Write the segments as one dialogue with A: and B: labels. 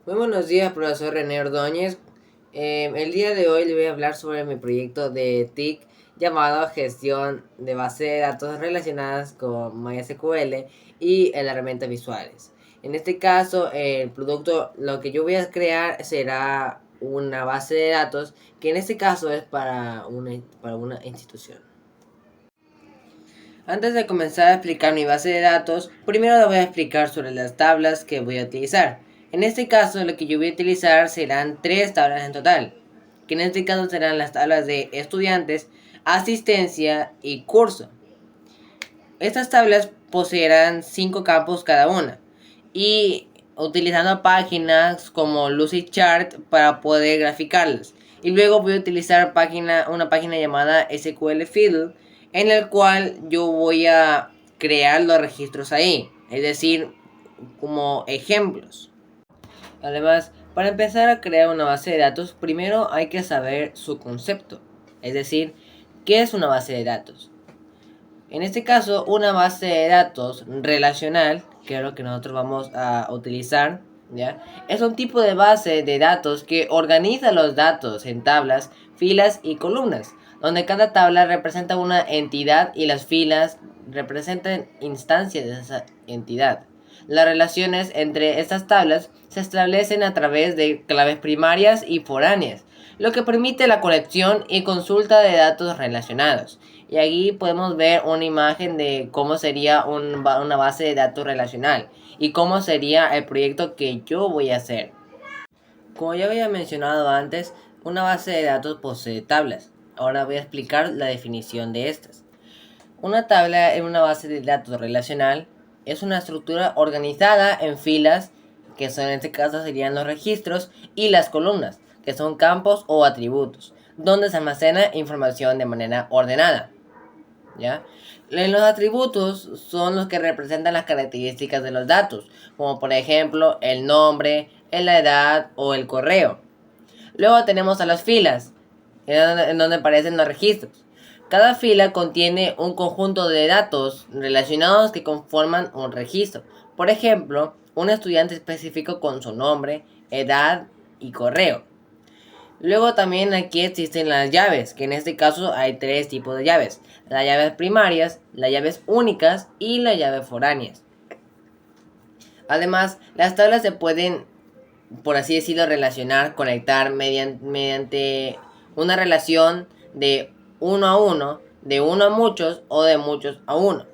A: Muy buenos días, profesor René Ordóñez. El día de hoy le voy a hablar sobre mi proyecto de TIC llamado Gestión de Base de Datos relacionadas con MySQL y herramientas visuales. En este caso, el producto, lo que yo voy a crear será una base de datos que en este caso es para una institución. Antes de comenzar a explicar mi base de datos, primero le voy a explicar sobre las tablas que voy a utilizar. En este caso, lo que yo voy a utilizar serán tres tablas en total, que en este caso serán las tablas de estudiantes, asistencia y curso. Estas tablas poseerán 5 campos cada una y utilizando páginas como Lucidchart para poder graficarlas. Y luego voy a utilizar una página llamada SQL Fiddle en el cual yo voy a crear los registros ahí, es decir, como ejemplos. Además, para empezar a crear una base de datos, primero hay que saber su concepto, es decir, ¿qué es una base de datos? En este caso, una base de datos relacional, que es lo que nosotros vamos a utilizar, ¿ya? Es un tipo de base de datos que organiza los datos en tablas, filas y columnas, donde cada tabla representa una entidad y las filas representan instancias de esa entidad. Las relaciones entre estas tablas se establecen a través de claves primarias y foráneas, lo que permite la colección y consulta de datos relacionados. Y aquí podemos ver una imagen de cómo sería una base de datos relacional y cómo sería el proyecto que yo voy a hacer. Como ya había mencionado antes, una base de datos posee tablas. Ahora voy a explicar la definición de estas. Una tabla en una base de datos relacional es una estructura organizada en filas, que son en este caso serían los registros, y las columnas, que son campos o atributos, donde se almacena información de manera ordenada. ¿Ya? Los atributos son los que representan las características de los datos, como por ejemplo el nombre, la edad o el correo. Luego tenemos a las filas, en donde aparecen los registros. Cada fila contiene un conjunto de datos relacionados que conforman un registro. Por ejemplo, un estudiante específico con su nombre, edad y correo. Luego también aquí existen las llaves, que en este caso hay tres tipos de llaves. Las llaves primarias, las llaves únicas y las llaves foráneas. Además, las tablas se pueden, por así decirlo, relacionar, conectar mediante una relación de uno a uno, de uno a muchos o de muchos a uno.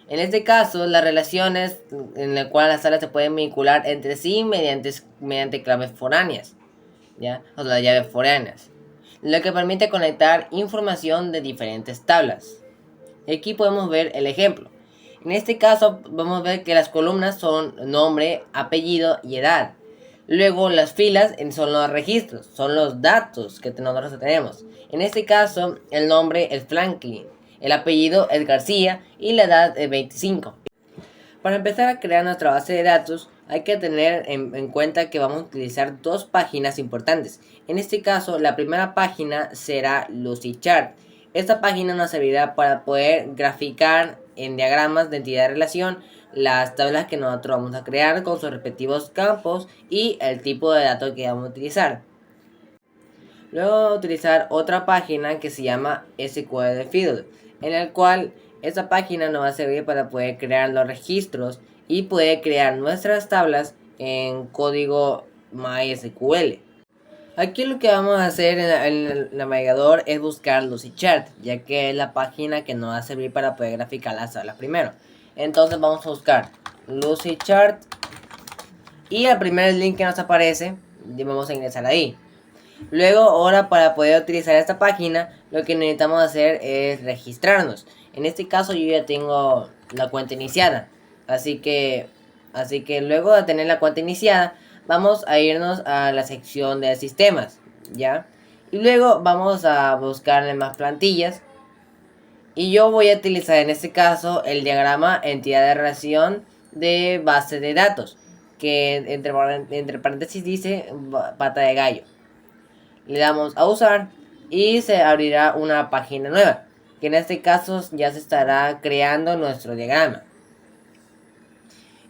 A: En este caso, las relaciones en las cuales las tablas se pueden vincular entre sí mediante claves foráneas, ¿ya? O las llaves foráneas, lo que permite conectar información de diferentes tablas. Aquí podemos ver el ejemplo. En este caso vamos a ver que las columnas son nombre, apellido y edad. Luego las filas son los registros, son los datos que nosotros tenemos. En este caso el nombre es Franklin, el apellido es García y la edad es 25. Para empezar a crear nuestra base de datos hay que tener en cuenta que vamos a utilizar dos páginas importantes. En este caso la primera página será Lucidchart. Esta página nos servirá para poder graficar en diagramas de entidad de relación las tablas que nosotros vamos a crear con sus respectivos campos y el tipo de datos que vamos a utilizar. Luego vamos a utilizar otra página que se llama SQL Field, en el cual esta página nos va a servir para poder crear los registros y poder crear nuestras tablas en código MySQL. Aquí lo que vamos a hacer en el navegador es buscar Lucidchart, ya que es la página que nos va a servir para poder graficar las tablas primero. Entonces vamos a buscar Lucidchart y el primer link que nos aparece, vamos a ingresar ahí. Luego, ahora para poder utilizar esta página, lo que necesitamos hacer es registrarnos. En este caso yo ya tengo la cuenta iniciada. Así que luego de tener la cuenta iniciada, vamos a irnos a la sección de sistemas, ¿ya? Y luego vamos a buscar en más plantillas. Y yo voy a utilizar en este caso el diagrama entidad de relación de base de datos, que entre paréntesis dice pata de gallo. Le damos a usar y se abrirá una página nueva, que en este caso ya se estará creando nuestro diagrama.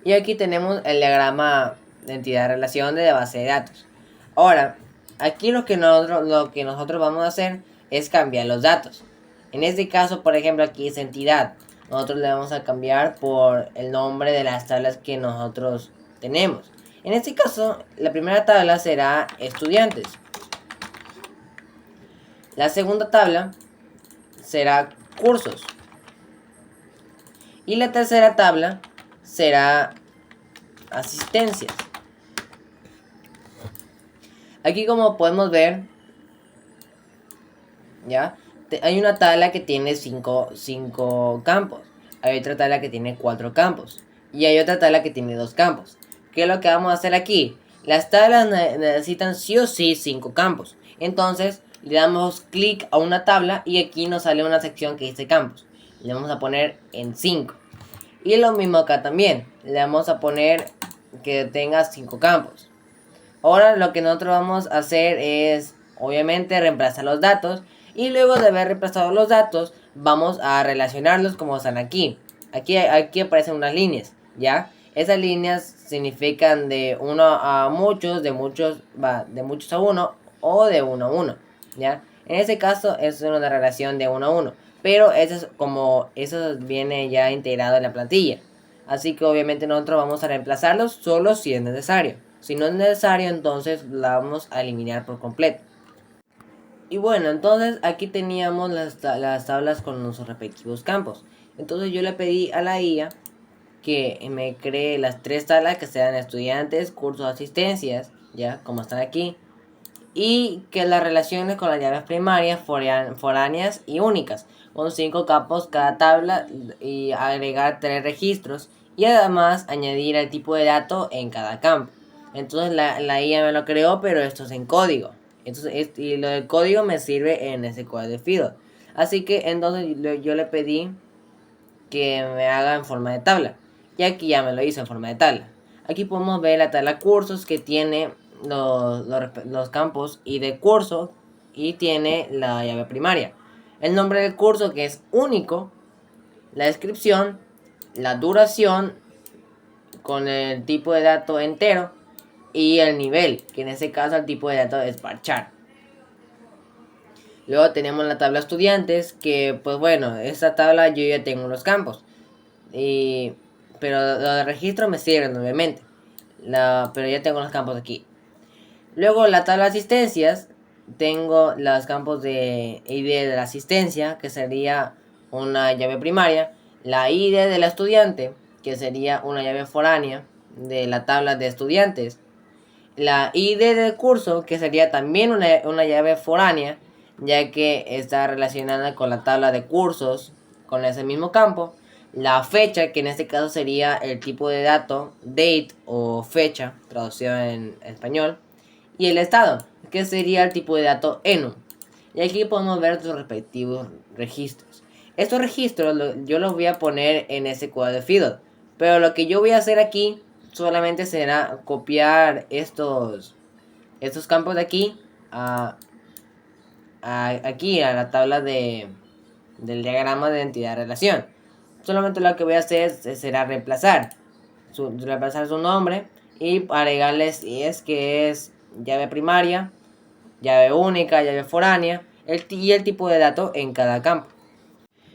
A: Y aquí tenemos el diagrama de entidad de relación de la base de datos. Ahora, aquí lo que nosotros vamos a hacer es cambiar los datos. En este caso, por ejemplo, aquí es entidad. Nosotros le vamos a cambiar por el nombre de las tablas que nosotros tenemos. En este caso, la primera tabla será estudiantes. La segunda tabla será cursos. Y la tercera tabla será asistencias. Aquí, como podemos ver, ¿ya? Hay una tabla que tiene 5 campos. Hay otra tabla que tiene 4 campos. Y hay otra tabla que tiene 2 campos. ¿Qué es lo que vamos a hacer aquí? Las tablas necesitan sí o sí 5 campos. Entonces le damos clic a una tabla y aquí nos sale una sección que dice campos. Le vamos a poner en 5. Y lo mismo acá también. Le vamos a poner que tenga 5 campos. Ahora lo que nosotros vamos a hacer es, obviamente, reemplazar los datos. Y luego de haber reemplazado los datos, vamos a relacionarlos como están aquí. Aquí aparecen unas líneas, ¿ya? Esas líneas significan de 1 a muchos, de muchos a 1 o de 1 a 1, ¿ya? En este caso es una relación de 1 a 1. Pero eso viene ya integrado en la plantilla. Así que obviamente nosotros vamos a reemplazarlos solo si es necesario. Si no es necesario, entonces la vamos a eliminar por completo. Y bueno, entonces aquí teníamos las tablas con los respectivos campos. Entonces yo le pedí a la IA que me cree las 3 tablas que sean estudiantes, cursos, asistencias, ya como están aquí. Y que las relaciones con las llaves primarias, foráneas y únicas, con 5 campos cada tabla, y agregar 3 registros. Y además añadir el tipo de dato en cada campo. Entonces la IA me lo creó, pero esto es en código. Entonces, y lo del código me sirve en SQL Field. Así que entonces yo le pedí que me haga en forma de tabla. Y aquí ya me lo hizo en forma de tabla. Aquí podemos ver la tabla cursos que tiene los campos y de curso, y tiene la llave primaria. El nombre del curso, que es único. La descripción, la duración con el tipo de dato entero y el nivel, que en este caso el tipo de dato es varchar. Luego tenemos la tabla estudiantes, que pues bueno, esta tabla yo ya tengo los campos, pero lo de registro me sirven obviamente, pero ya tengo los campos aquí. Luego la tabla de asistencias, tengo los campos de ID de la asistencia, que sería una llave primaria, la ID del estudiante, que sería una llave foránea de la tabla de estudiantes, la ID del curso, que sería también una llave foránea, ya que está relacionada con la tabla de cursos, con ese mismo campo. La fecha, que en este caso sería el tipo de dato, date o fecha, traducido en español. Y el estado, que sería el tipo de dato enum. Y aquí podemos ver sus respectivos registros. Estos registros yo los voy a poner en SQL Field. Pero lo que yo voy a hacer aquí solamente será copiar estos campos de aquí aquí a la tabla del diagrama de entidad de relación. Solamente lo que voy a hacer será reemplazar su nombre y agregarles si es que es llave primaria, llave única, llave foránea y el tipo de dato en cada campo.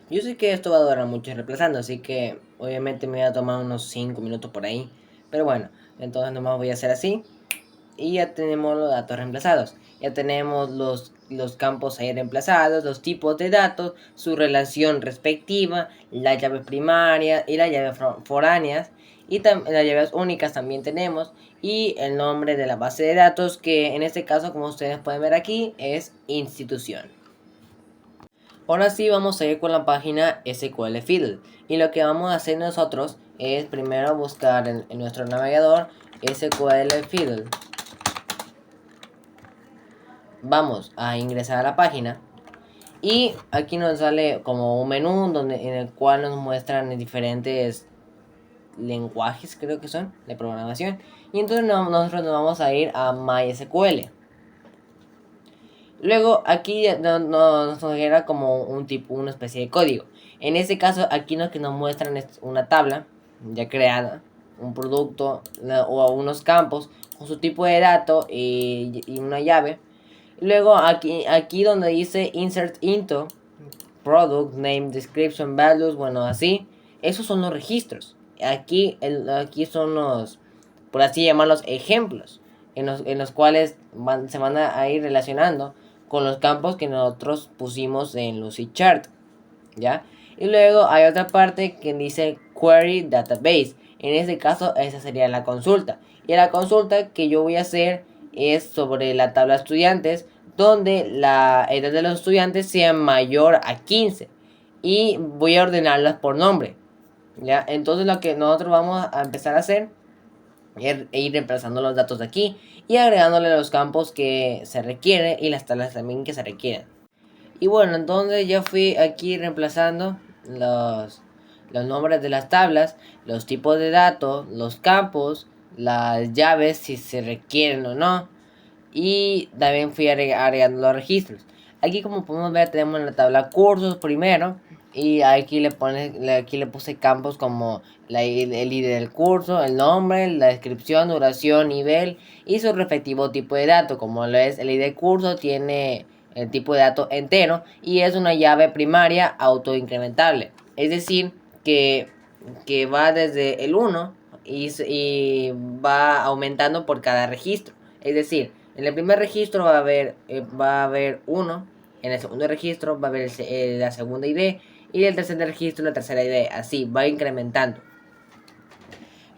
A: Yo sé que esto va a durar mucho reemplazando, así que obviamente me voy a tomar unos 5 minutos por ahí. Pero bueno, entonces nomás voy a hacer así. Y ya tenemos los datos reemplazados. Ya tenemos los campos ahí reemplazados, los tipos de datos, su relación respectiva, las llaves primarias y las llaves foráneas. Y las llaves únicas también tenemos. Y el nombre de la base de datos, que en este caso, como ustedes pueden ver aquí, es institución. Ahora sí vamos a ir con la página SQL Field. Y lo que vamos a hacer nosotros es primero buscar en nuestro navegador SQL Field. Vamos a ingresar a la página y aquí nos sale como un menú en el cual nos muestran diferentes lenguajes, creo que son, de programación. Y entonces nosotros nos vamos a ir a MySQL. Luego aquí nos genera como una especie de código. En este caso aquí lo que nos muestran es una tabla ya creada, un producto o unos campos con su tipo de dato y una llave. Luego aquí donde dice insert into product name description values, bueno, así, esos son los registros. Aquí son los, por así llamarlos, ejemplos en los cuales se van a ir relacionando con los campos que nosotros pusimos en Lucidchart, ¿ya? Y luego hay otra parte que dice query database. En este caso, esa sería la consulta. Y la consulta que yo voy a hacer es sobre la tabla de estudiantes, donde la edad de los estudiantes sea mayor a 15. Y voy a ordenarlas por nombre, ¿ya? Entonces lo que nosotros vamos a empezar a hacer es ir reemplazando los datos de aquí y agregándole los campos que se requieren y las tablas también que se requieren. Y bueno, entonces yo fui aquí reemplazando los nombres de las tablas, los tipos de datos, los campos, las llaves si se requieren o no. Y también fui agregando los registros. Aquí como podemos ver tenemos la tabla cursos primero. Y aquí le puse campos como el ID del curso, el nombre, la descripción, duración, nivel y su respectivo tipo de dato. Como lo es el ID del curso, tiene el tipo de dato entero y es una llave primaria autoincrementable. Es decir, que va desde el 1 y va aumentando por cada registro. Es decir, en el primer registro va a haber 1, en el segundo registro va a haber la segunda ID y el tercer registro la tercera ID. Así va incrementando.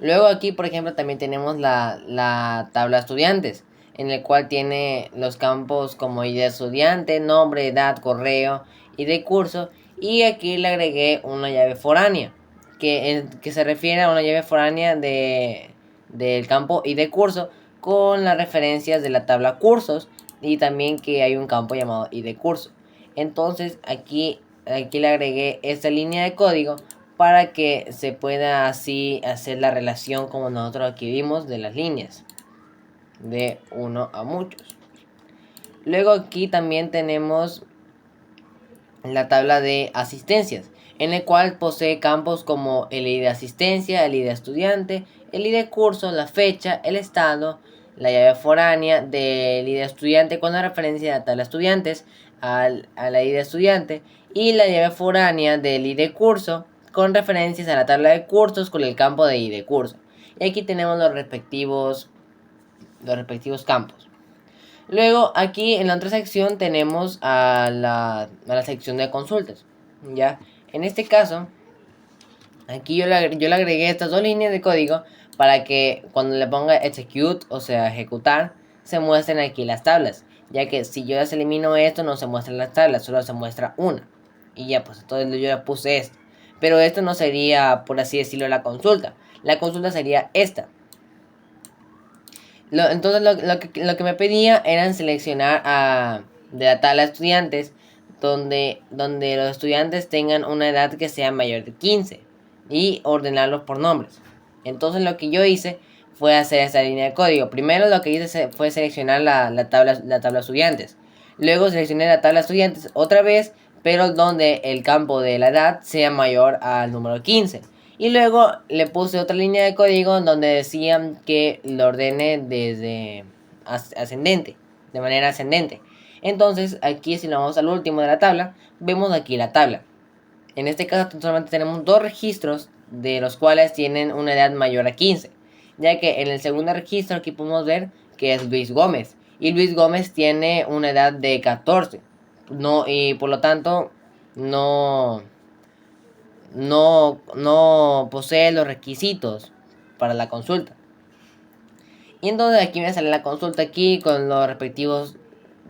A: Luego aquí, por ejemplo, también tenemos la tabla estudiantes, en el cual tiene los campos como ID de estudiante, nombre, edad, correo y de curso. Y aquí le agregué una llave foránea, que se refiere a una llave foránea del campo ID curso con las referencias de la tabla cursos y también que hay un campo llamado ID curso. Entonces aquí le agregué esta línea de código para que se pueda así hacer la relación como nosotros aquí vimos de las líneas de uno a muchos. Luego aquí también tenemos la tabla de asistencias, en el cual posee campos como el ID de asistencia, el ID de estudiante, el ID de curso, la fecha, el estado, la llave foránea del ID de estudiante con la referencia a la tabla de estudiantes, a la ID de estudiante, y la llave foránea del ID de curso con referencias a la tabla de cursos con el campo de ID de curso. Y aquí tenemos los respectivos campos. Luego aquí en la otra sección tenemos a la sección de consultas, ¿ya? En este caso, aquí yo le agregué estas dos líneas de código para que cuando le ponga execute, o sea ejecutar, se muestren aquí las tablas. Ya que si yo ya elimino esto no se muestran las tablas, solo se muestra una. Y ya pues entonces yo ya puse esto. Pero esto no sería, por así decirlo, la consulta. La consulta sería esta. Entonces lo que me pedía era seleccionar de la tabla de estudiantes donde los estudiantes tengan una edad que sea mayor de 15 y ordenarlos por nombres. Entonces lo que yo hice fue hacer esta línea de código. Primero lo que hice fue seleccionar la tabla de estudiantes. Luego seleccioné la tabla de estudiantes otra vez, pero donde el campo de la edad sea mayor al número 15. Y luego le puse otra línea de código donde decían que lo ordene desde ascendente, de manera ascendente. Entonces aquí si nos vamos al último de la tabla, vemos aquí la tabla. En este caso solamente tenemos dos registros de los cuales tienen una edad mayor a 15. Ya que en el segundo registro aquí podemos ver que es Luis Gómez. Y Luis Gómez tiene una edad de 14. No, y por lo tanto no posee los requisitos para la consulta. Y entonces aquí me sale la consulta aquí con los respectivos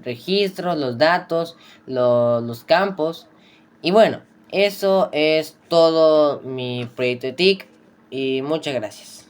A: registros, los datos, los campos. Y bueno, eso es todo mi proyecto de TIC y muchas gracias.